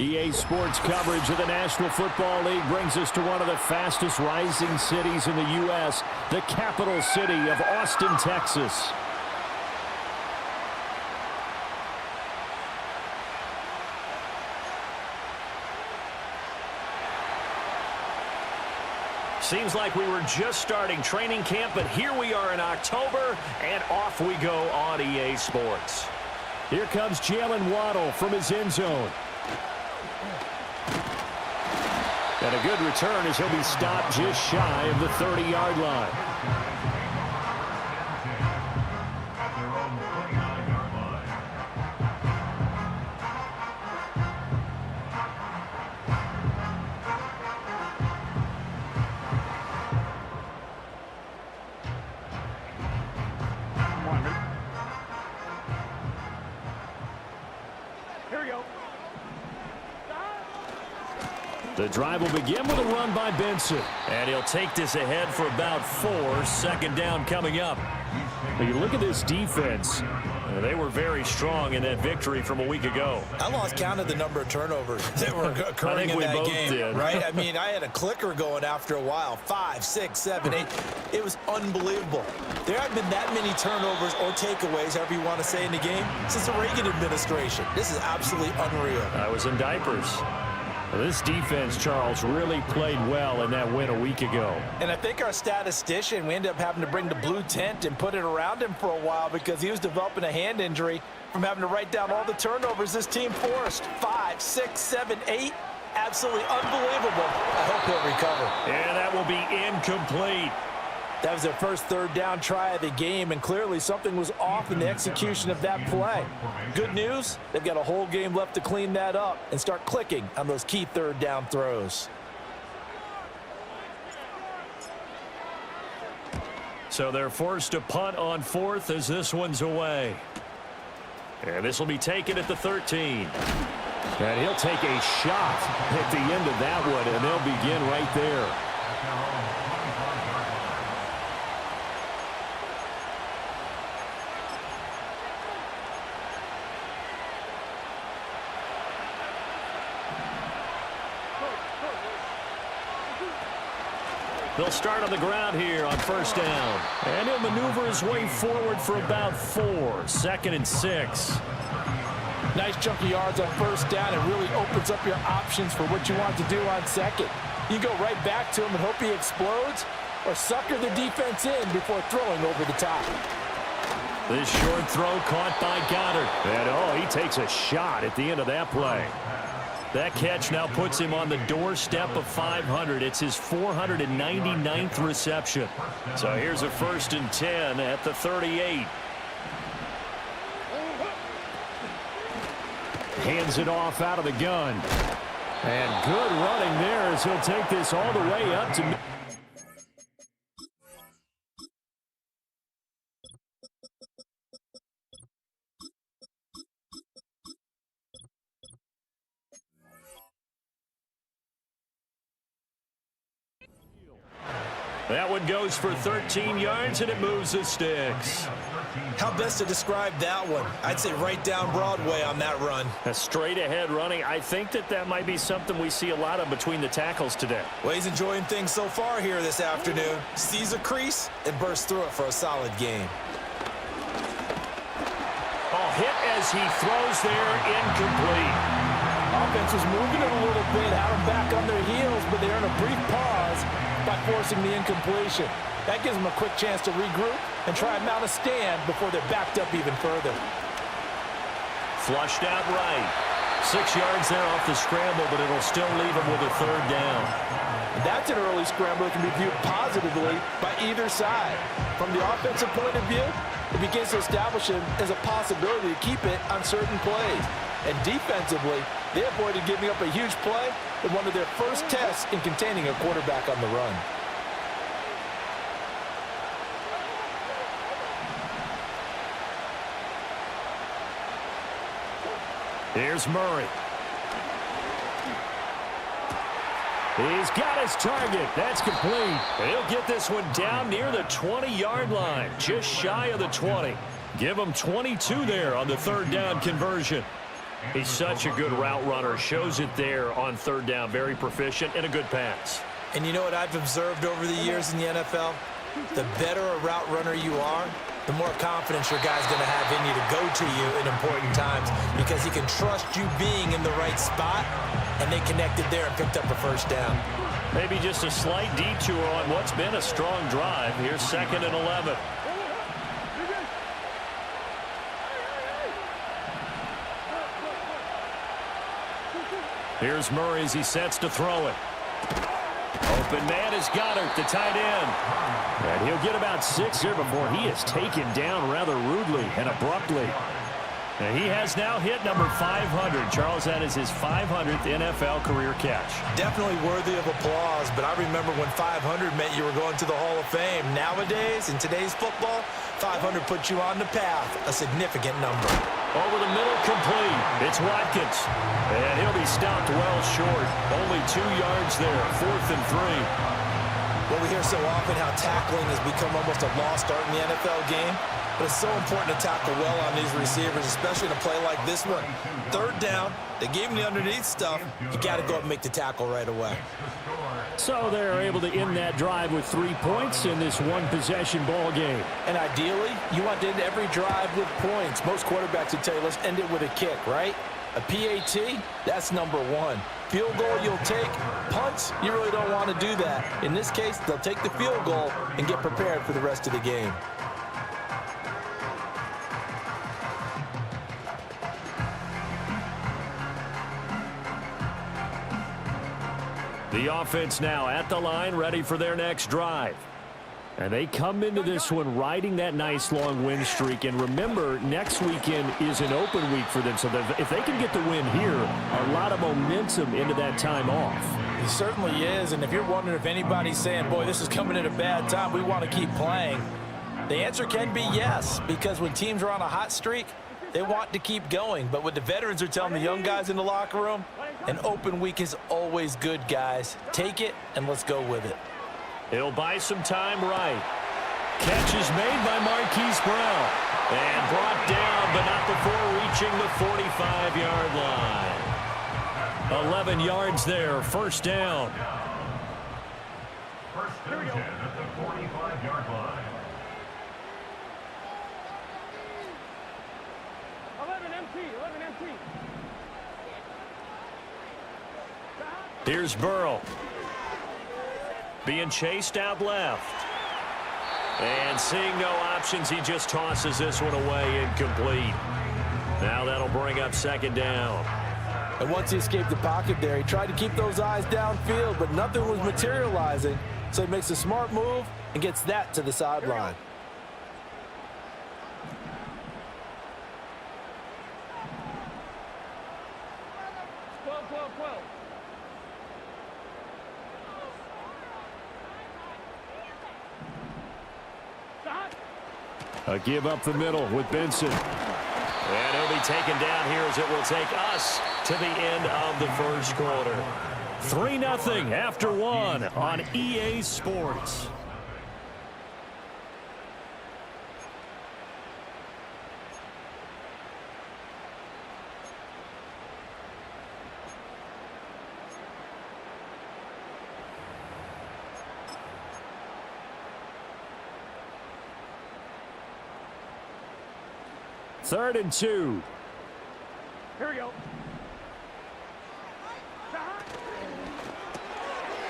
EA Sports coverage of the National Football League brings us to one of the fastest rising cities in the U.S., the capital city of Austin, Texas. Seems like we were just starting training camp, but here we are in October, and off we go on EA Sports. Here comes Jalen Waddle from his end zone. And a good return as he'll be stopped just shy of the 30-yard line. The drive will begin with a run by Benson. And he'll take this ahead for about 4. Second down coming up. When you look at this defense, they were very strong in that victory from a week ago. I lost count of the number of turnovers that were occurring in that game, did. Right? I mean, I had a clicker going after a while. 5, 6, 7, 8. It was unbelievable. There haven't been that many turnovers or takeaways, however you want to say, in the game since the Reagan administration. This is absolutely unreal. I was in diapers. This defense, Charles, really played well in that win a week ago. And I think our statistician, we ended up having to bring the blue tent and put it around him for a while because he was developing a hand injury from having to write down all the turnovers this team forced. 5, 6, 7, 8. Absolutely unbelievable. I hope he'll recover. And that will be incomplete. That was their first third down try of the game, and clearly something was off in the execution of that play. Good news, they've got a whole game left to clean that up and start clicking on those key third down throws. So they're forced to punt on 4th as this one's away. And this will be taken at the 13. And he'll take a shot at the end of that one, and they'll begin right there. They'll start on the ground here on first down. And he'll maneuver his way forward for about 4. 2nd and 6. Nice chunk of yards on first down. It really opens up your options for what you want to do on second. You go right back to him and hope he explodes, or sucker the defense in before throwing over the top. This short throw caught by Goddard. And, he takes a shot at the end of that play. That catch now puts him on the doorstep of 500. It's his 499th reception. So here's a 1st and 10 at the 38. Hands it off out of the gun. And good running there as he'll take this all the way up to... That one goes for 13 yards, and it moves the sticks. How best to describe that one? I'd say right down Broadway on that run. A straight-ahead running. I think that might be something we see a lot of between the tackles today. Well, he's enjoying things so far here this afternoon. Sees a crease and bursts through it for a solid game. Hit as he throws there, incomplete. Offense was moving it a little bit, had them back on their heels, but they're in a brief pause by forcing the incompletion. That gives them a quick chance to regroup and try and mount a stand before they're backed up even further. Flushed out right. 6 yards there off the scramble, but it'll still leave them with a 3rd down. That's an early scramble that can be viewed positively by either side. From the offensive point of view, it begins to establish him as a possibility to keep it on certain plays. And defensively, they avoided giving up a huge play in one of their first tests in containing a quarterback on the run. Here's Murray. He's got his target. That's complete. He'll get this one down near the 20-yard line, just shy of the 20. Give him 22 there on the 3rd down conversion. He's such a good route runner. Shows it there on third down. Very proficient and a good pass. And you know what I've observed over the years in the NFL? The better a route runner you are, the more confidence your guy's going to have in you to go to you in important times because he can trust you being in the right spot, and they connected there and picked up a first down. Maybe just a slight detour on what's been a strong drive. Here's 2nd and 11. Here's Murray as he sets to throw it. Open man is Goddard, the tight end. And he'll get about 6 here before he is taken down rather rudely and abruptly. And he has now hit number 500. Charles, that is his 500th NFL career catch. Definitely worthy of applause, but I remember when 500 meant you were going to the Hall of Fame. Nowadays, in today's football, 500 puts you on the path, a significant number. Over the middle, complete. It's Watkins. And he'll be stopped well short. Only 2 yards there, 4th and 3. Well, we hear so often how tackling has become almost a lost art in the NFL game. But it's so important to tackle well on these receivers, especially in a play like this one. Third down, they gave him the underneath stuff. You got to go up and make the tackle right away. So they're able to end that drive with 3 points in this one-possession ball game. And ideally, you want to end every drive with points. Most quarterbacks would tell you, let's end it with a kick, right? A PAT, that's number 1. Field goal you'll take. Punts, you really don't want to do that. In this case, they'll take the field goal and get prepared for the rest of the game. The offense now at the line, ready for their next drive. And they come into this one riding that nice long win streak. And remember, next weekend is an open week for them. So if they can get the win here, a lot of momentum into that time off. It certainly is. And if you're wondering if anybody's saying, boy, this is coming at a bad time, we want to keep playing, the answer can be yes. Because when teams are on a hot streak, they want to keep going. But what the veterans are telling the young guys in the locker room, an open week is always good, guys. Take it, and let's go with it. He'll buy some time right. Catch is made by Marquise Brown. And brought down, but not before reaching the 45-yard line. 11 yards there, first down. First and 10 at the 45-yard line. 11 empty. Here's Burrow. Being chased out left. And seeing no options, he just tosses this one away incomplete. Now that'll bring up 2nd down. And once he escaped the pocket there, he tried to keep those eyes downfield, but nothing was materializing. So he makes a smart move and gets that to the sideline. A give up the middle with Benson. And he'll be taken down here as it will take us to the end of the first quarter. 3-0 after 1 on EA Sports. Third and 2. Here we go.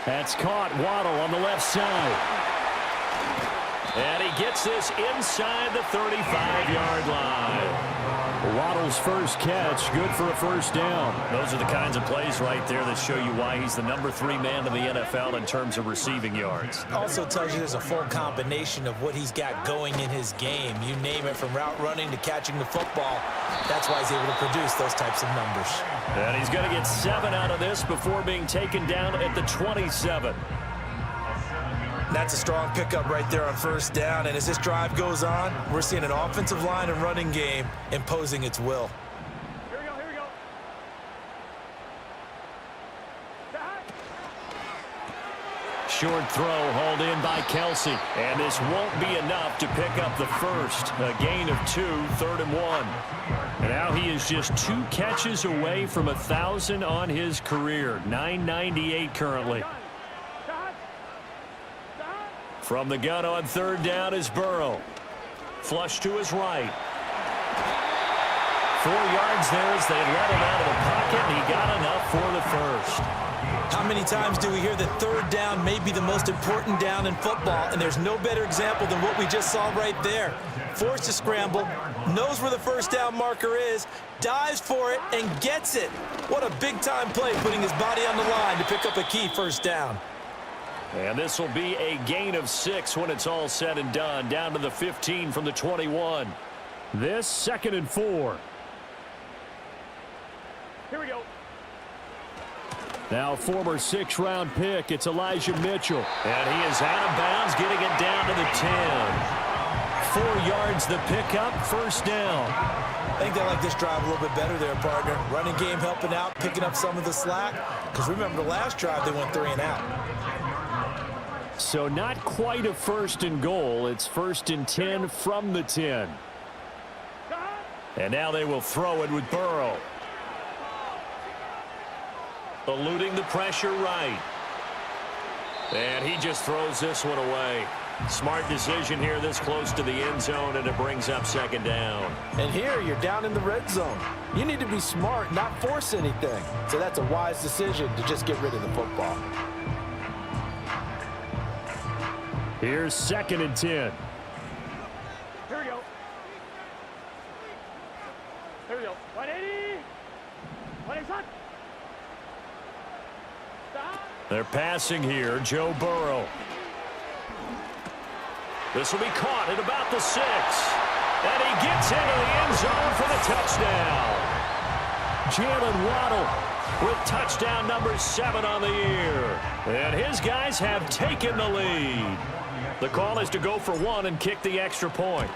That's caught. Waddle on the left side. And he gets this inside the 35-yard line. Waddle's first catch, good for a first down. Those are the kinds of plays right there that show you why he's the number 3 man in the NFL in terms of receiving yards. Also tells you there's a full combination of what he's got going in his game. You name it, from route running to catching the football. That's why he's able to produce those types of numbers. And he's going to get 7 out of this before being taken down at the 27. That's a strong pickup right there on first down. And as this drive goes on, we're seeing an offensive line and running game imposing its will. Here we go. short throw hauled in by Kelsey. And this won't be enough to pick up the first. A gain of 2, 3rd and 1. And now he is just 2 catches away from 1,000 on his career. 998 currently. From the gun on 3rd down is Burrow. Flush to his right. 4 yards there as they let him out of the pocket, and he got enough for the first. How many times do we hear that 3rd down may be the most important down in football, and there's no better example than what we just saw right there. Forced to scramble, knows where the first down marker is, dives for it, and gets it. What a big-time play, putting his body on the line to pick up a key first down. And this will be a gain of 6 when it's all said and done, down to the 15 from the 21. This 2nd and 4. Here we go. Now former 6th-round pick, it's Elijah Mitchell. And he is out of bounds, getting it down to the 10. 4 yards the pickup, first down. I think they like this drive a little bit better there, partner. Running game helping out, picking up some of the slack. Because remember, the last drive they went 3 and out. So not quite a 1st and goal. It's 1st and 10 from the 10. And now they will throw it with Burrow. Eluding the pressure right. And he just throws this one away. Smart decision here this close to the end zone, and it brings up 2nd down. And here you're down in the red zone. You need to be smart, not force anything. So that's a wise decision to just get rid of the football. Here's 2nd and 10. Here we go. Here we go. 180. 180. They're passing here. Joe Burrow. This will be caught at about the 6. And he gets into the end zone for the touchdown. Jalen Waddle with touchdown number 7 on the year. And his guys have taken the lead. The call is to go for 1 and kick the extra point.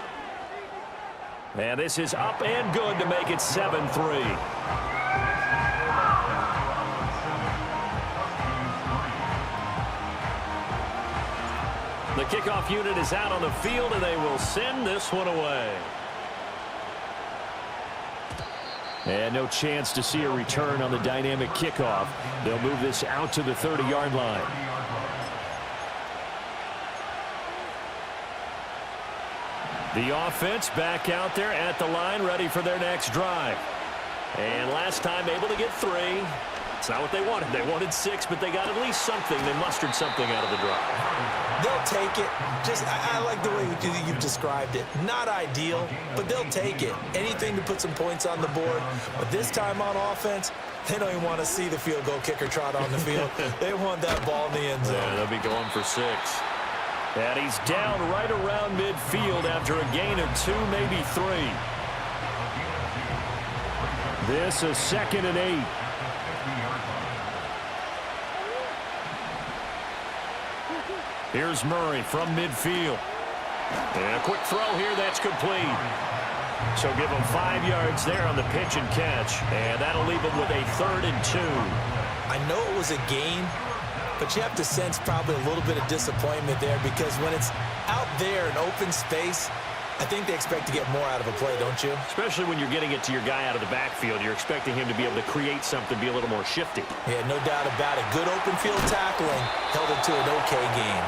And this is up and good to make it 7-3. The kickoff unit is out on the field, and they will send this one away. And no chance to see a return on the dynamic kickoff. They'll move this out to the 30-yard line. The offense back out there at the line, ready for their next drive. And last time able to get 3. It's not what they wanted. They wanted 6, but they got at least something. They mustered something out of the drive. They'll take it. I like the way you've described it. Not ideal, but they'll take it. Anything to put some points on the board. But this time on offense, they don't even want to see the field goal kicker trot on the field. They want that ball in the end zone. Yeah, they'll be going for 6. And he's down right around midfield after a gain of 2, maybe 3. This is 2nd and 8. Here's Murray from midfield. And a quick throw here, that's complete. So give him 5 yards there on the pitch and catch. And that'll leave him with a 3rd and 2. I know it was a gain, but you have to sense probably a little bit of disappointment there, because when it's out there in open space, I think they expect to get more out of a play, don't you? Especially when you're getting it to your guy out of the backfield. You're expecting him to be able to create something, be a little more shifty. Yeah, no doubt about it. Good open field tackling held it to an okay game.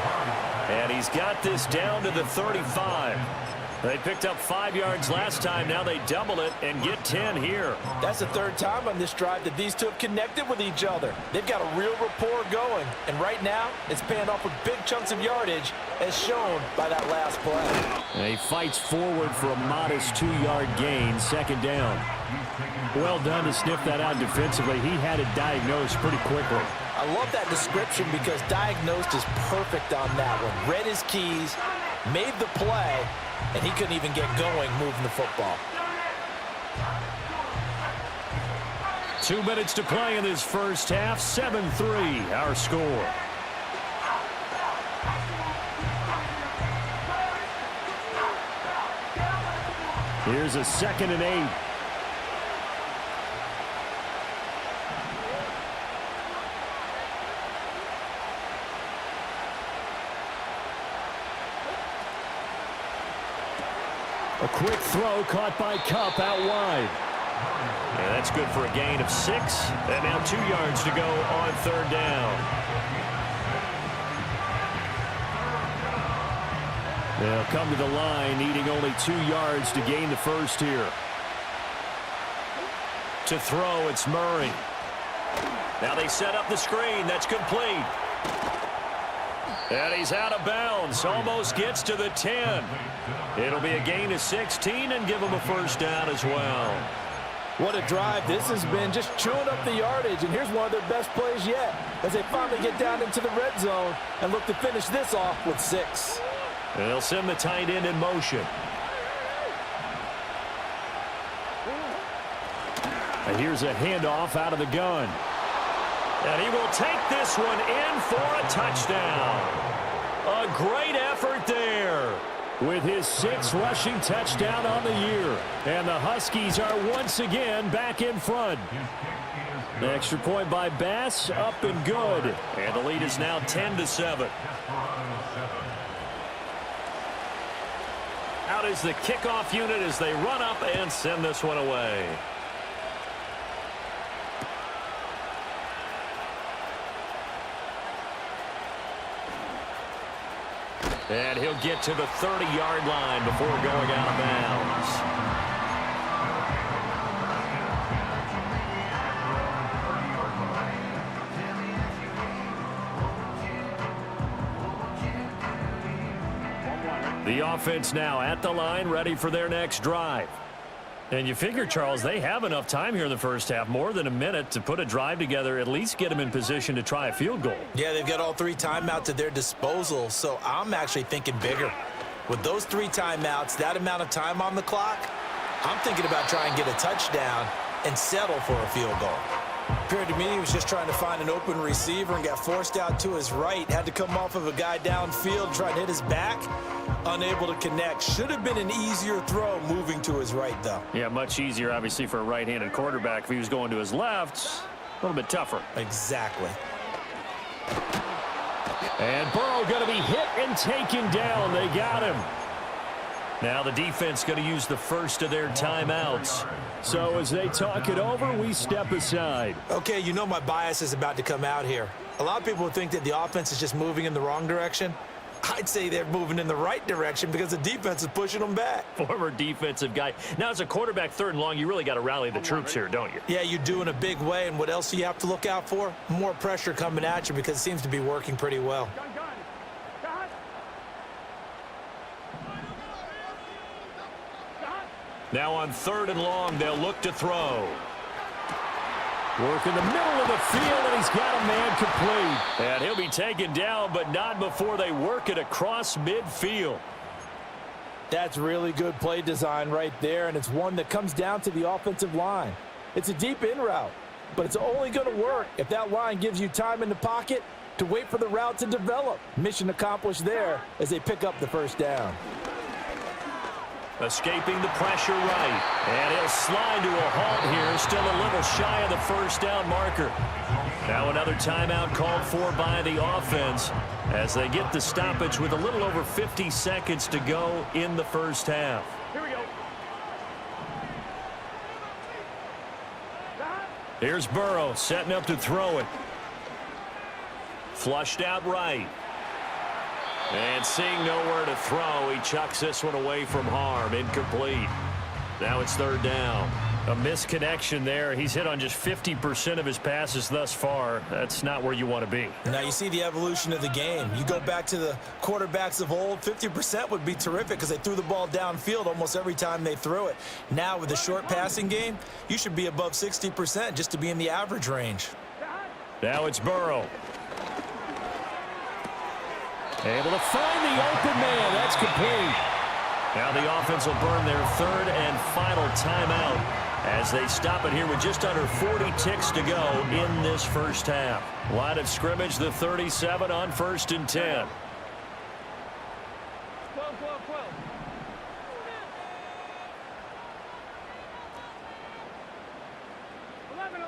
And he's got this down to the 35. They picked up 5 yards last time. Now they double it and get 10 here. That's the 3rd time on this drive that these two have connected with each other. They've got a real rapport going. And right now, it's paying off with big chunks of yardage, as shown by that last play. And he fights forward for a modest 2-yard gain, 2nd down. Well done to sniff that out defensively. He had it diagnosed pretty quickly. I love that description, because diagnosed is perfect on that one. Read his keys, made the play, and he couldn't even get going moving the football. 2 minutes to play in this first half. 7-3, our score. Here's a 2nd and 8. A quick throw caught by Cup out wide. And that's good for a gain of 6. And now 2 yards to go on third down. They'll come to the line, needing only 2 yards to gain the first here. To throw, it's Murray. Now they set up the screen. That's complete. And he's out of bounds. Almost gets to the 10. It'll be a gain of 16 and give him a first down as well. What a drive this has been, just chewing up the yardage. And here's one of their best plays yet as they finally get down into the red zone and look to finish this off with 6. They'll send the tight end in motion. And here's a handoff out of the gun. And he will take this one in for a touchdown. A great effort there with his 6th rushing touchdown on the year. And the Huskies are once again back in front. The extra point by Bass, up and good. And the lead is now 10-7. Out is the kickoff unit as they run up and send this one away. And he'll get to the 30-yard line before going out of bounds. The offense now at the line, ready for their next drive. And you figure, Charles, they have enough time here in the first half, more than a minute, to put a drive together, at least get them in position to try a field goal. Yeah, they've got all 3 timeouts at their disposal, so I'm actually thinking bigger. With those 3 timeouts, that amount of time on the clock, I'm thinking about trying to get a touchdown and settle for a field goal. Appeared to me he was just trying to find an open receiver and got forced out to his right. Had to come off of a guy downfield, trying to hit his back. Unable to connect. Should have been an easier throw moving to his right, though. Yeah, much easier, obviously, for a right-handed quarterback. If he was going to his left, a little bit tougher. Exactly. And Burrow going to be hit and taken down. They got him. Now the defense going to use the first of their timeouts. So as they talk it over, we step aside. Okay, you know my bias is about to come out here. A lot of people would think that the offense is just moving in the wrong direction. I'd say they're moving in the right direction because the defense is pushing them back. Former defensive guy. Now, as a quarterback, 3rd and long, you really got to rally the troops here, don't you? Yeah, you do in a big way. And what else do you have to look out for? More pressure coming at you because it seems to be working pretty well. Now on 3rd and long, they'll look to throw. Work in the middle of the field, and he's got a man complete. And he'll be taken down, but not before they work it across midfield. That's really good play design right there, and it's one that comes down to the offensive line. It's a deep in route, but it's only going to work if that line gives you time in the pocket to wait for the route to develop. Mission accomplished there as they pick up the first down. Escaping the pressure right. And he'll slide to a halt here. Still a little shy of the first down marker. Now another timeout called for by the offense as they get the stoppage with a little over 50 seconds to go in the first half. Here we go. Here's Burrow setting up to throw it. Flushed out right. And seeing nowhere to throw, he chucks this one away from harm. Incomplete. Now it's 3rd down. A misconnection there. He's hit on just 50% of his passes thus far. That's not where you want to be. Now you see the evolution of the game. You go back to the quarterbacks of old, 50% would be terrific because they threw the ball downfield almost every time they threw it. Now with the short passing game, you should be above 60% just to be in the average range. Now it's Burrow. Able to find the open man. That's complete. Now the offense will burn their 3rd and final timeout as they stop it here with just under 40 ticks to go in this first half. Line of scrimmage, the 37 on 1st and 10. 12. 11.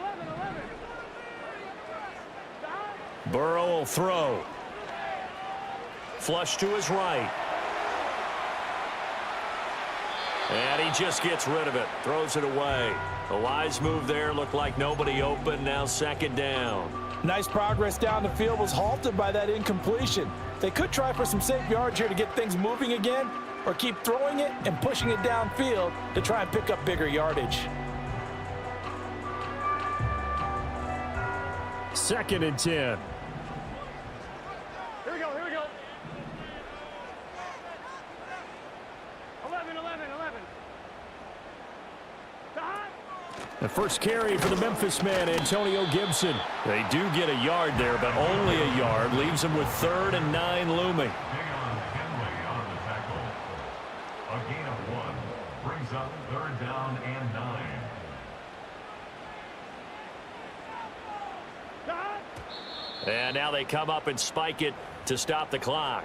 Burrow will throw. Flush to his right. And he just gets rid of it, throws it away. A wise move there, looked like nobody open, now second down. Nice progress down the field was halted by that incompletion. They could try for some safe yards here to get things moving again, or keep throwing it and pushing it downfield to try and pick up bigger yardage. Second and 10. Here we go, here we go. 11, 11, 11. The first carry for the Memphis man, Antonio Gibson. They do get a yard there, but only a yard. Leaves them with 3rd and 9 looming. A gain of 1 brings up 3rd down and 9. And now they come up and spike it to stop the clock.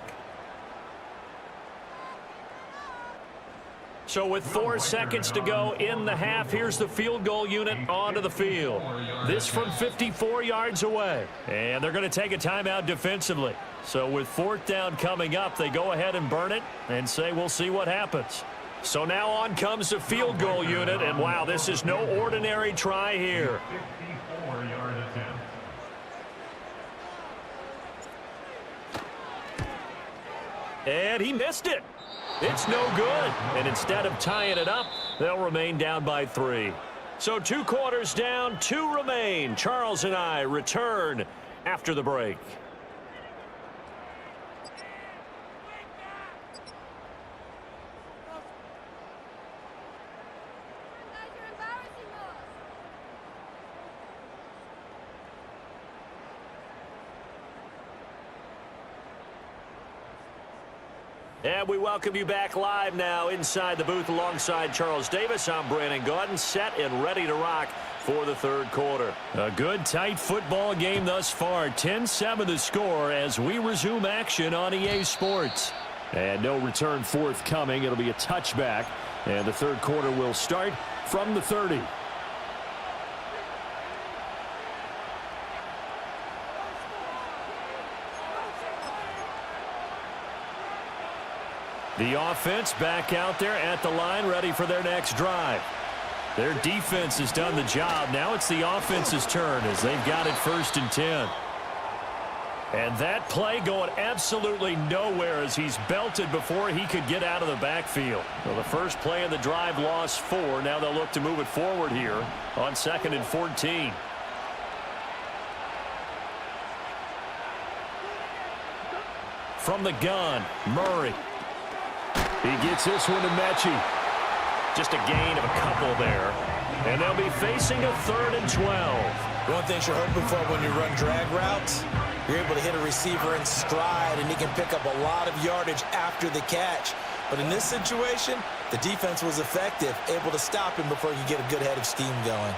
So with 4 seconds to go in the half, here's the field goal unit onto the field. This from 54 yards away. And they're going to take a timeout defensively. So with 4th down coming up, they go ahead and burn it and say we'll see what happens. So now on comes the field goal unit. And wow, this is no ordinary try here. 54-yard attempt. And he missed it. It's no good. And instead of tying it up, they'll remain down by 3. So 2 quarters down, 2 remain. Charles and I return after the break. And we welcome you back live now inside the booth alongside Charles Davis. I'm Brandon Gaudin, set and ready to rock for the 3rd quarter. A good, tight football game thus far. 10-7 the score as we resume action on EA Sports. And no return forthcoming. It'll be a touchback. And the 3rd quarter will start from the 30. The offense back out there at the line, ready for their next drive. Their defense has done the job. Now it's the offense's turn as they've got it 1st and 10. And that play going absolutely nowhere as he's belted before he could get out of the backfield. Well, the first play of the drive lost 4. Now they'll look to move it forward here on 2nd and 14. From the gun, Murray. He gets this one to Mechie. Just a gain of a couple there. And they'll be facing a 3rd and 12. One thing you're hoping for when you run drag routes, you're able to hit a receiver in stride, and he can pick up a lot of yardage after the catch. But in this situation, the defense was effective, able to stop him before he could get a good head of steam going.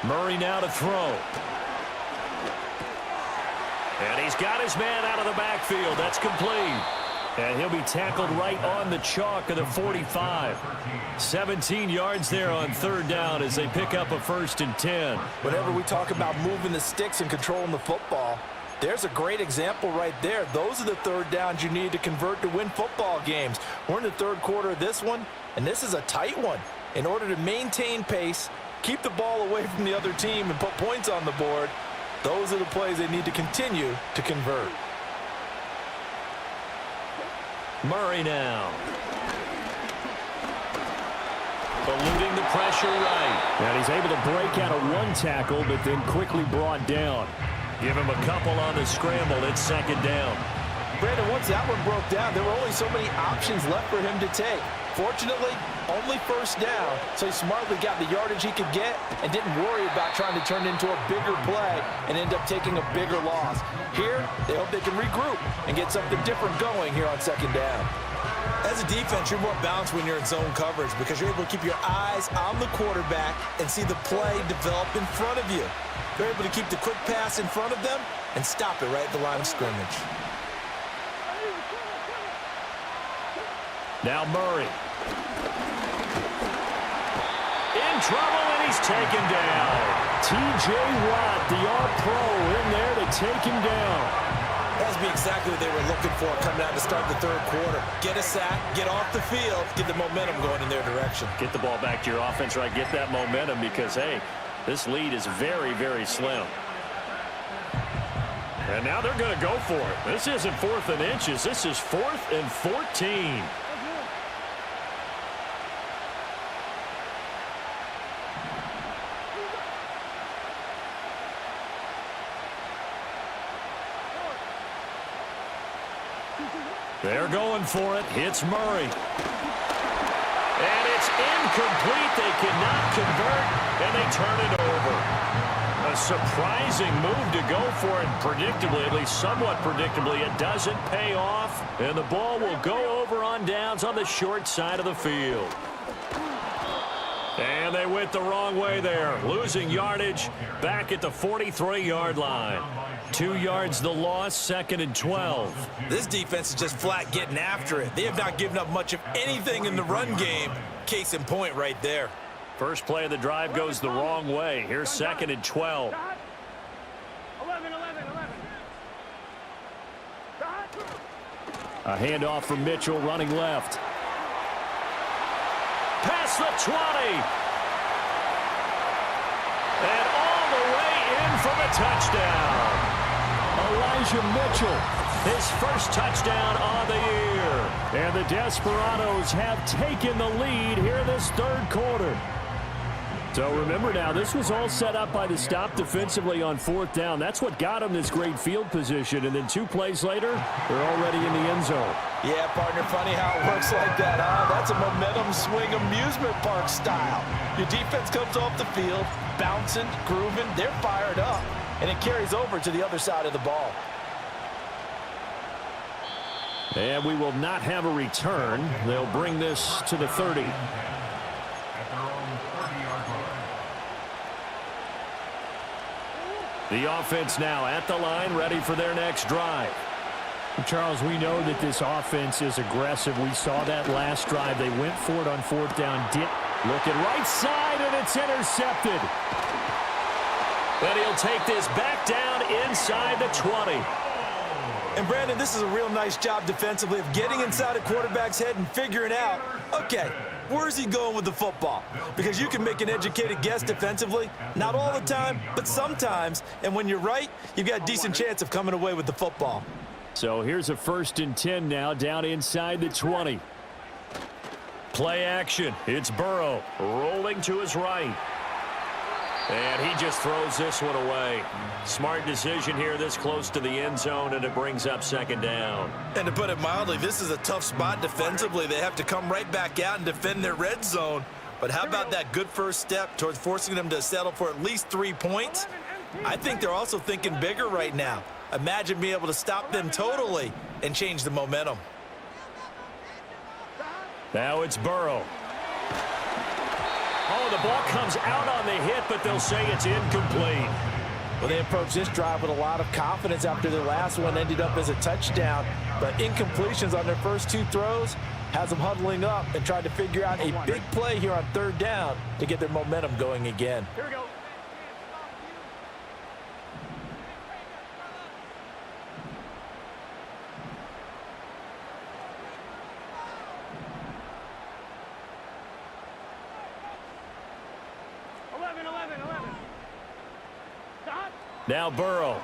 Murray now to throw. And he's got his man out of the backfield. That's complete. And he'll be tackled right on the chalk of the 45. 17 yards there on 3rd down as they pick up a 1st and 10. Whenever we talk about moving the sticks and controlling the football, there's a great example right there. Those are the 3rd downs you need to convert to win football games. We're in the 3rd quarter of this one, and this is a tight one. In order to maintain pace, keep the ball away from the other team, and put points on the board, those are the plays they need to continue to convert. Murray now. Eluding the pressure right. And he's able to break out of 1 tackle, but then quickly brought down. Give him a couple on the scramble. It's 2nd down. Brandon, once that one broke down, there were only so many options left for him to take. Fortunately, only 1st down, so he smartly got the yardage he could get and didn't worry about trying to turn it into a bigger play and end up taking a bigger loss. Here, they hope they can regroup and get something different going here on 2nd down. As a defense, you're more balanced when you're in zone coverage because you're able to keep your eyes on the quarterback and see the play develop in front of you. You're able to keep the quick pass in front of them and stop it right at the line of scrimmage. Now Murray. In trouble, and he's taken down. T.J. Watt, the All-Pro, in there to take him down. That's be exactly what they were looking for coming out to start the third quarter. Get a sack, get off the field, get the momentum going in their direction. Get the ball back to your offense, right? Get that momentum because, hey, this lead is very, very slim. And now they're going to go for it. This isn't 4th and inches. This is 4th and 14. They're going for it. It's Murray. And it's incomplete. They cannot convert, and they turn it over. A surprising move to go for it. Predictably, at least somewhat predictably, it doesn't pay off, and the ball will go over on downs on the short side of the field. And they went the wrong way there, losing yardage back at the 43-yard line. 2 yards the loss, 2nd and 12. This defense is just flat getting after it. They have not given up much of anything in the run game. Case in point right there. First play of the drive goes the wrong way. Here's 2nd and 12. 11. A handoff from Mitchell running left. Past the 20. And all the way in for the touchdown. Elijah Mitchell, his first touchdown on the year. And the Desperados have taken the lead here this third quarter. So remember now, this was all set up by the stop defensively on 4th down. That's what got them this great field position. And then 2 plays later, they're already in the end zone. Yeah, partner, funny how it works like that, huh? That's a momentum swing amusement park style. Your defense comes off the field, bouncing, grooving, they're fired up. And it carries over to the other side of the ball. And we will not have a return. They'll bring this to the 30. At their own 30-yard line. The offense now at the line, ready for their next drive. Charles, we know that this offense is aggressive. We saw that last drive. They went for it on 4th down. Look at right side, and it's intercepted. But he'll take this back down inside the 20. And, Brandon, this is a real nice job defensively of getting inside a quarterback's head and figuring out, okay, where's he going with the football? Because you can make an educated guess defensively, not all the time, but sometimes. And when you're right, you've got a decent chance of coming away with the football. So here's a 1st and 10 now down inside the 20. Play action. It's Burrow rolling to his right. And he just throws this one away. Smart decision here this close to the end zone, and it brings up 2nd down. And to put it mildly, this is a tough spot defensively. They have to come right back out and defend their red zone. But how about that good first step towards forcing them to settle for at least 3 points? I think they're also thinking bigger right now. Imagine being able to stop them totally and change the momentum. Now it's Burrow. Oh, the ball comes out on the hit, but they'll say it's incomplete. Well, they approached this drive with a lot of confidence after their last one ended up as a touchdown. But incompletions on their first 2 throws has them huddling up and trying to figure out a big play here on 3rd down to get their momentum going again. Here we go. Now Burrow.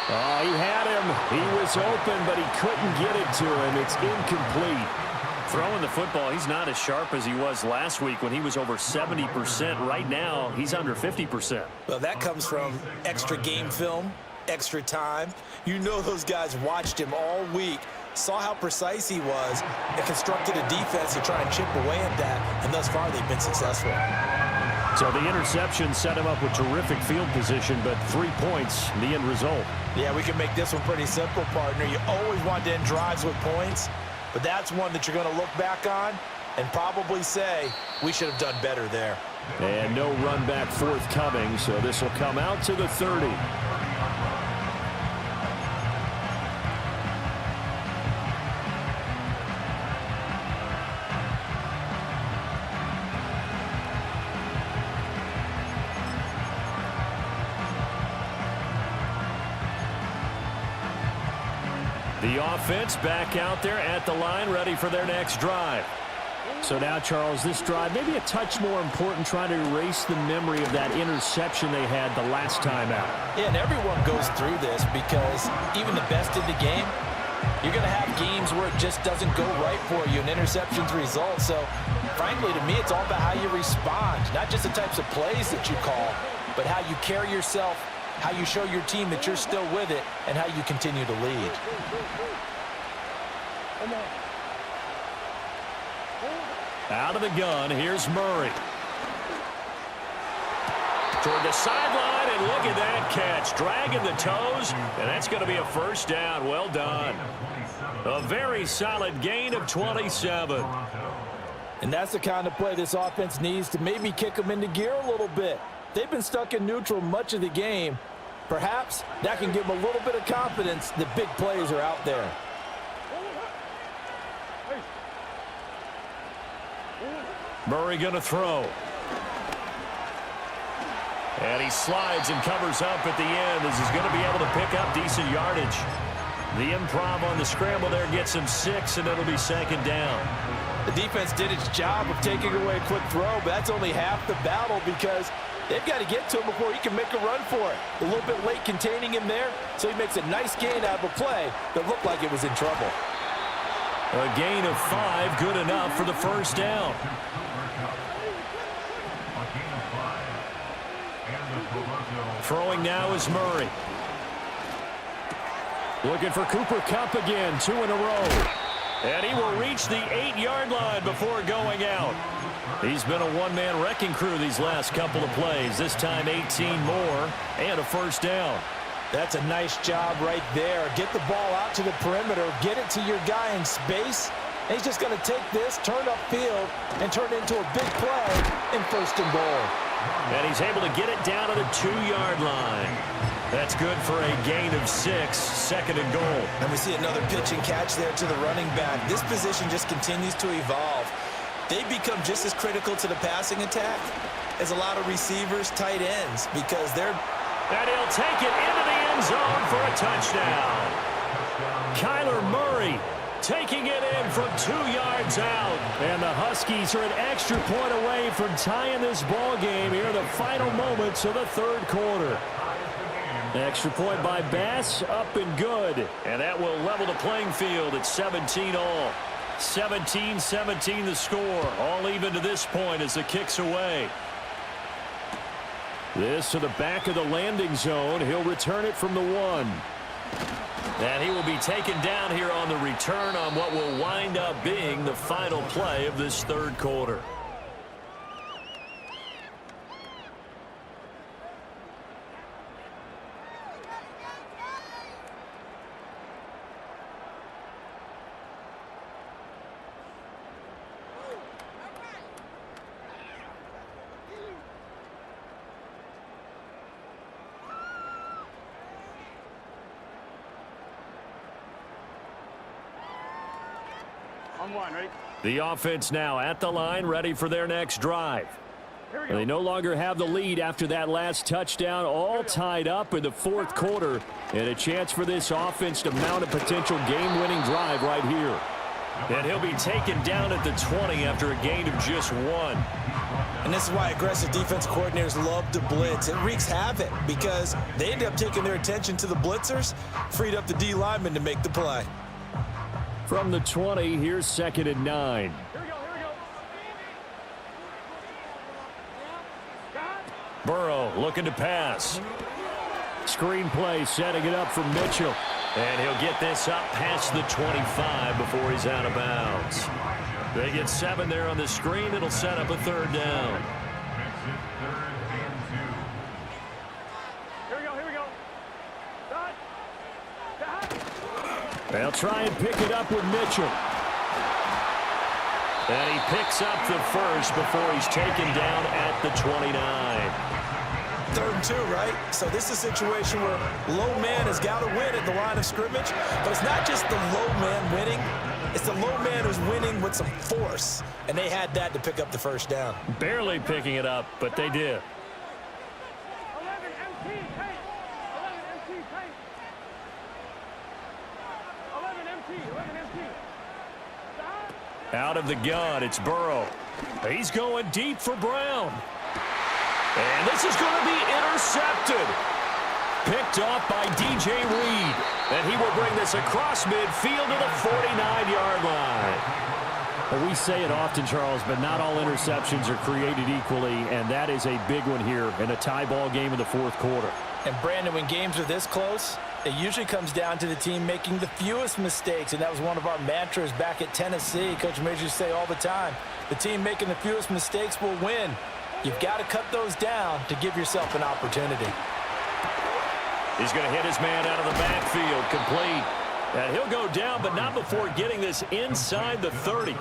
Oh, he had him. He was open, but he couldn't get it to him. It's incomplete. Throwing the football, he's not as sharp as he was last week when he was over 70%. Right now, he's under 50%. Well, that comes from extra game film, extra time. You know those guys watched him all week, saw how precise he was, and constructed a defense to try and chip away at that, and thus far they've been successful. So the interception set him up with terrific field position, but 3 points, the end result. Yeah, we can make this one pretty simple, partner. You always want to end drives with points, but that's one that you're going to look back on and probably say, we should have done better there. And no run back forthcoming, so this will come out to the 30. The offense back out there at the line, ready for their next drive. So now, Charles, this drive maybe a touch more important, trying to erase the memory of that interception they had the last time out. Yeah, and everyone goes through this because even the best in the game, you're going to have games where it just doesn't go right for you and interceptions result. So, frankly, to me, it's all about how you respond, not just the types of plays that you call, but how you carry yourself, how you show your team that you're still with it, and how you continue to lead. Out of the gun, here's Murray. Toward the sideline, and look at that catch. Dragging the toes, and that's going to be a first down. Well done. A very solid gain of 27. And that's the kind of play this offense needs to maybe kick them into gear a little bit. They've been stuck in neutral much of the game. Perhaps that can give them a little bit of confidence that big plays are out there. Murray going to throw. And he slides and covers up at the end as he's going to be able to pick up decent yardage. The improv on the scramble there gets him 6, and it'll be second down. The defense did its job of taking away a quick throw, but that's only half the battle because they've got to get to him before he can make a run for it. A little bit late containing him there, so he makes a nice gain out of a play that looked like it was in trouble. A gain of 5, good enough for the first down. Throwing now is Murray. Looking for Cooper Kupp again, 2 in a row. And he will reach the 8-yard line before going out. He's been a one-man wrecking crew these last couple of plays. This time 18 more and a first down. That's a nice job right there. Get the ball out to the perimeter, get it to your guy in space. And he's just going to take this, turn upfield, and turn it into a big play in first and goal. And he's able to get it down to the 2-yard line. That's good for a gain of 6, second and goal. And we see another pitch and catch there to the running back. This position just continues to evolve. They become just as critical to the passing attack as a lot of receivers, tight ends, because they're... And he'll take it into the end zone for a touchdown. Kyler Murray taking it in from 2 yards out. And the Huskies are an extra point away from tying this ball game here in the final moments of the third quarter. Extra point by Bass, up and good. And that will level the playing field at 17 all. 17-17 the score. All even to this point as the kick's away. This to the back of the landing zone. He'll return it from the 1. And he will be taken down here on the return on what will wind up being the final play of this third quarter. On 1, right? The offense now at the line, ready for their next drive. They no longer have the lead after that last touchdown, all tied up in the fourth quarter, and a chance for this offense to mount a potential game-winning drive right here. And he'll be taken down at the 20 after a gain of just 1. And this is why aggressive defense coordinators love to blitz. It wreaks havoc because they end up taking their attention to the blitzers, freed up the D lineman to make the play. From the 20, here's second and 9. Here we go, here we go. Burrow looking to pass. Screen play setting it up for Mitchell. And he'll get this up past the 25 before he's out of bounds. They get 7 there on the screen. It'll set up a third down. Here we go, here we go. Dot. Dot. They'll try and pick it up with Mitchell. And he picks up the first before he's taken down at the 29. 3rd and 2, right? So this is a situation where low man has got to win at the line of scrimmage, but it's not just the low man winning. It's the low man who's winning with some force, and they had that to pick up the first down. Barely picking it up, but they did. 11 MT tight. 11 MT tight. 11 Out of the gun, it's Burrow. He's going deep for Brown. And this is going to be intercepted. Picked off by DJ Reed. And he will bring this across midfield to the 49-yard line. Well, we say it often, Charles, but not all interceptions are created equally, and that is a big one here in a tie ball game in the fourth quarter. And, Brandon, when games are this close, it usually comes down to the team making the fewest mistakes, and that was one of our mantras back at Tennessee. Coach Major used to say all the time, the team making the fewest mistakes will win. You've got to cut those down to give yourself an opportunity. He's going to hit his man out of the backfield, complete. And he'll go down, but not before getting this inside the 30.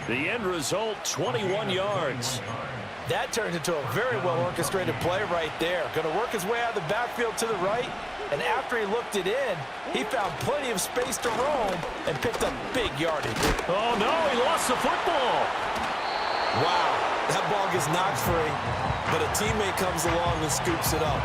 The end result, 21 yards. That turns into a very well-orchestrated play right there. Going to work his way out of the backfield to the right, and after he looked it in, he found plenty of space to roam and picked up big yardage. Oh, no, he lost the football. Wow, that ball gets knocked free, but a teammate comes along and scoops it up.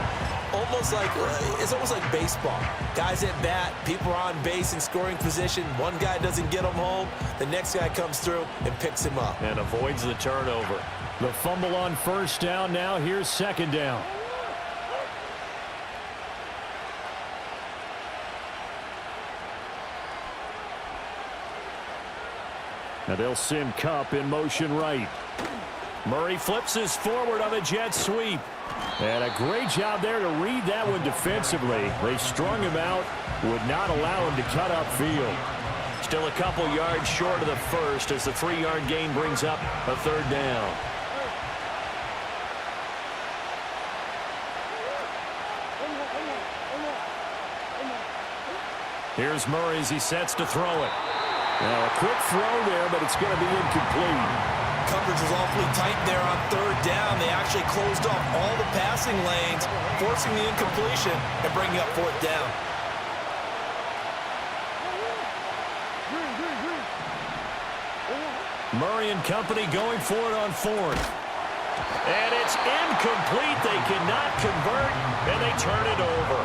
It's almost like baseball. Guys at bat, people are on base in scoring position. One guy doesn't get him home. The next guy comes through and picks him up. And avoids the turnover. The fumble on first down. Now here's second down. Now they'll send Kupp in motion right. Murray flips his forward on a jet sweep. And a great job there to read that one defensively. They strung him out, would not allow him to cut upfield. Still a couple yards short of the first as the 3-yard gain brings up a third down. Here's Murray as he sets to throw it. Now a quick throw there, but it's going to be incomplete. Coverage was awfully tight there on third down. They actually closed off all the passing lanes, forcing the incompletion and bringing up fourth down. Murray and company going for it on fourth. And it's incomplete. They cannot convert, and they turn it over.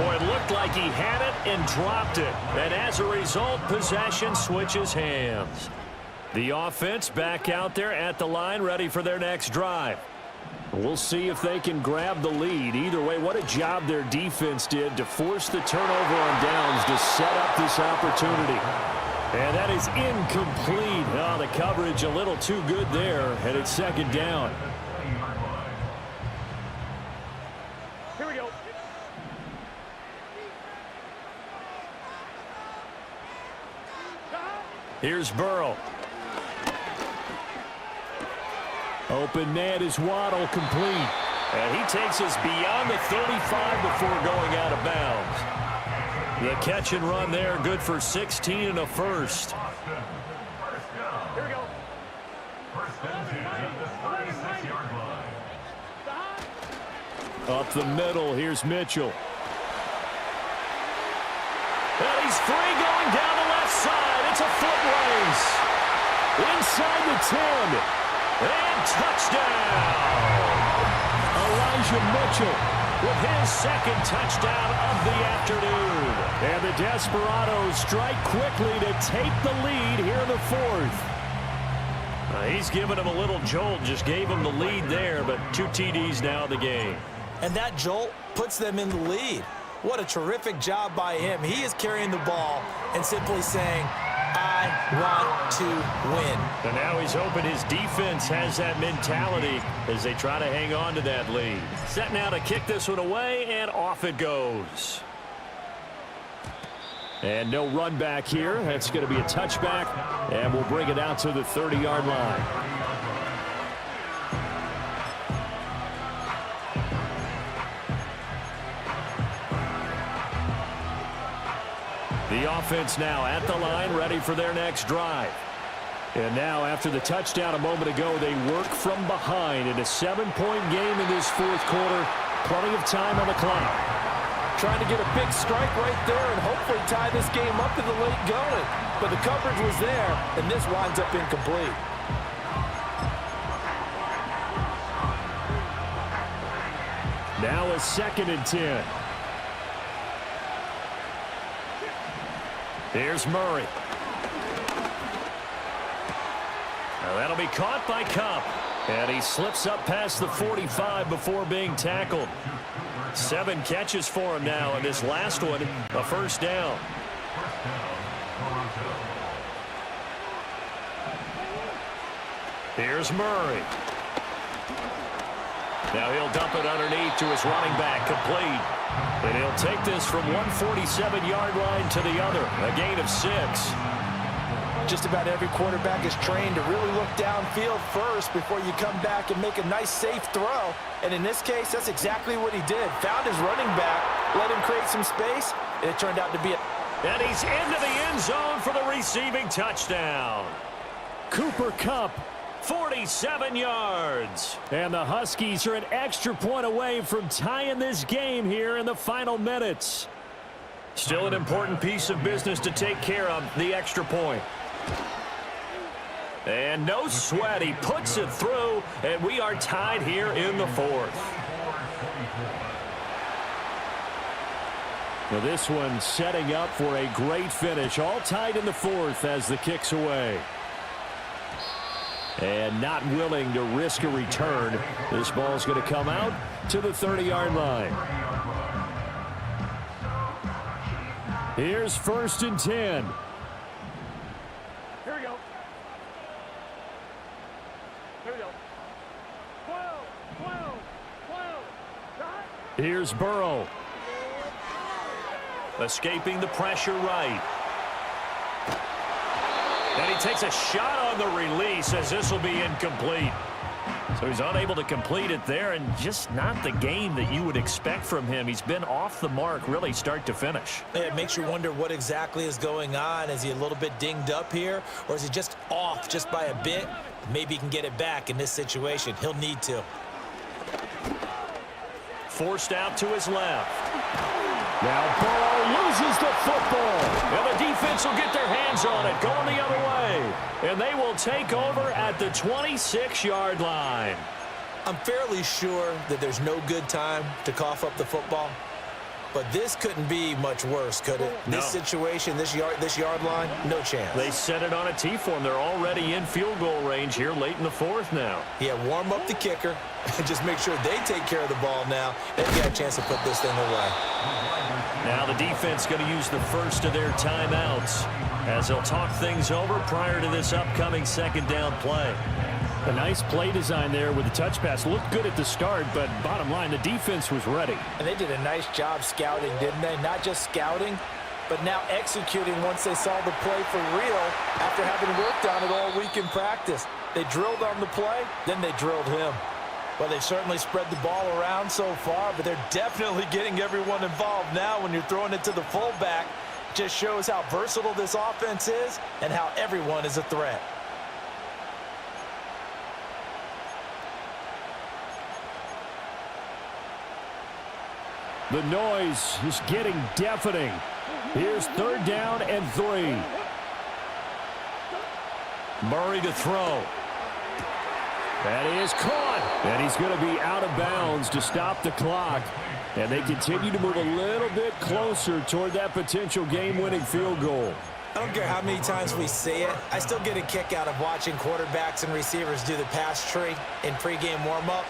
Boy, it looked like he had it and dropped it. And as a result, possession switches hands. The offense back out there at the line, ready for their next drive. We'll see if they can grab the lead. Either way, what a job their defense did to force the turnover on downs to set up this opportunity. And that is incomplete. Oh, the coverage a little too good there, and it's second down. Here we go. Here's Burrow. Open man is Waddle, complete. And he takes us beyond the 35 before going out of bounds. The catch and run there, good for 16 and a first. Here we go. First and 10 at the 36-yard line. Up the middle, here's Mitchell. And he's free going down the left side. It's a foot race. Inside the 10. And touchdown! Elijah Mitchell with his second touchdown of the afternoon. And the Desperados strike quickly to take the lead here in the fourth. He's giving him a little jolt, just gave him the lead there, but 2 TDs now in the game. And that jolt puts them in the lead. What a terrific job by him. He is carrying the ball and simply saying, I want to win. And now he's hoping his defense has that mentality as they try to hang on to that lead. Set now to kick this one away, and off it goes. And no run back here. That's going to be a touchback, and we'll bring it out to the 30-yard line. The offense now at the line, ready for their next drive. And now, after the touchdown a moment ago, they work from behind in a 7-point game in this fourth quarter. Plenty of time on the clock. Trying to get a big strike right there and hopefully tie this game up in the late going. But the coverage was there, and this winds up incomplete. Now a 2nd and 10. Here's Murray. Now that'll be caught by Cup. And he slips up past the 45 before being tackled. 7 catches for him now, and this last one, a first down. Here's Murray. Now he'll dump it underneath to his running back, complete. And he'll take this from 147-yard line to the other, a gain of 6. Just about every quarterback is trained to really look downfield first before you come back and make a nice, safe throw. And in this case, that's exactly what he did. Found his running back, let him create some space, and it turned out to be a... And he's into the end zone for the receiving touchdown. Cooper Kupp, 47 yards. And the Huskies are an extra point away from tying this game here in the final minutes. Still an important piece of business to take care of, the extra point. And no sweat, he puts it through, and we are tied here in the 4th. Well, this one setting up for a great finish, all tied in the 4th as the kick's away. And not willing to risk a return, this ball's going to come out to the 30-yard line. Here's 1st and 10. Here we go. Here we go. 12, 12, 12. Shot. Here's Burrow. Escaping the pressure right. And he takes a shot on the release as this will be incomplete. So he's unable to complete it there, and just not the game that you would expect from him. He's been off the mark really start to finish. It makes you wonder what exactly is going on. Is he a little bit dinged up here, or is he just off just by a bit? Maybe he can get it back in this situation. He'll need to. Forced out to his left. Now Burrow loses the football. And the defense will get their hands on it, going the other way. And they will take over at the 26-yard line. I'm fairly sure that there's no good time to cough up the football. But this couldn't be much worse, could it? No. This situation, this yard line, no chance. They set it on a T for him. They're already in field goal range here late in the 4th now. Yeah, warm up the kicker and just make sure they take care of the ball now. They've got a chance to put this thing away. Now the defense going to use the first of their timeouts as they'll talk things over prior to this upcoming 2nd down play. A nice play design there with the touch pass. Looked good at the start, but bottom line, the defense was ready. And they did a nice job scouting, didn't they? Not just scouting, but now executing once they saw the play for real after having worked on it all week in practice. They drilled on the play, then they drilled him. Well, they've certainly spread the ball around so far, but they're definitely getting everyone involved now when you're throwing it to the fullback. Just shows how versatile this offense is and how everyone is a threat. The noise is getting deafening. Here's 3rd down and 3. Murray to throw. That is caught. And he's going to be out of bounds to stop the clock. And they continue to move a little bit closer toward that potential game-winning field goal. I don't care how many times we see it. I still get a kick out of watching quarterbacks and receivers do the pass tree in pregame warm-up.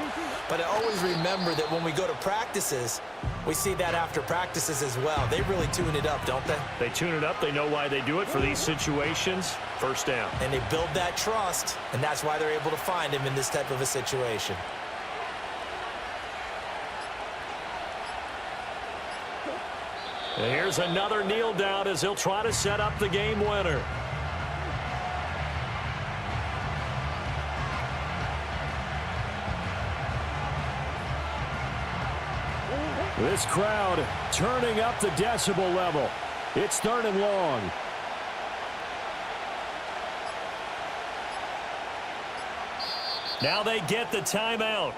But I always remember that when we go to practices, we see that after practices as well. They really tune it up, don't they? They tune it up. They know why they do it for these situations. First down. And they build that trust, and that's why they're able to find him in this type of a situation. Here's another kneel down as he'll try to set up the game winner. This crowd turning up the decibel level. It's 3rd and long. Now they get the timeout.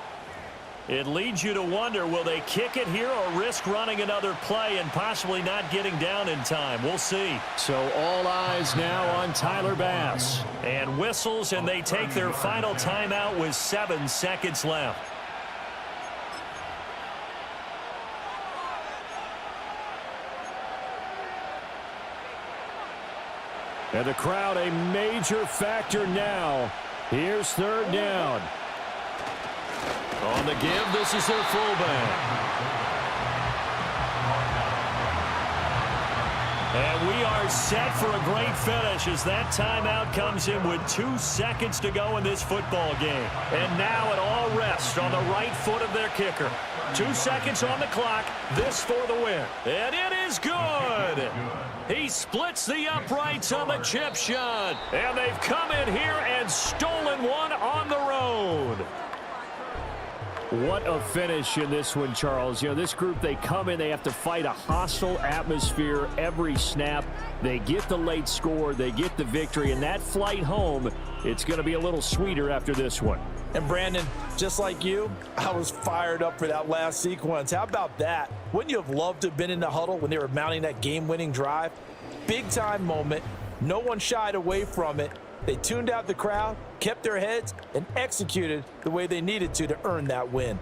It leads you to wonder, will they kick it here or risk running another play and possibly not getting down in time? We'll see. So all eyes now on Tyler Bass. And whistles, and they take their final timeout with 7 seconds left. And the crowd a major factor now. Here's third down. On the give, this is their fullback. And we are set for a great finish as that timeout comes in with 2 seconds to go in this football game. And now it all rests on the right foot of their kicker. 2 seconds on the clock. This for the win. And it is good. He splits the uprights on the chip shot. And they've come in here and stolen one on the road. What a finish in this one, Charles. You know, this group, they come in, they have to fight a hostile atmosphere every snap. They get the late score, they get the victory, and that flight home, it's going to be a little sweeter after this one. And Brandon, just like you, I was fired up for that last sequence. How about that? Wouldn't you have loved to have been in the huddle when they were mounting that game-winning drive? Big-time moment. No one shied away from it. They tuned out the crowd, kept their heads, and executed the way they needed to earn that win.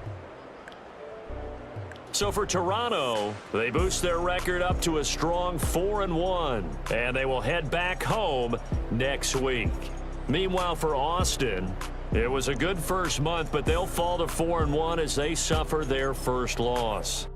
So for Toronto, they boost their record up to a strong 4-1, and they will head back home next week. Meanwhile, for Austin, it was a good first month, but they'll fall to 4-1 as they suffer their first loss.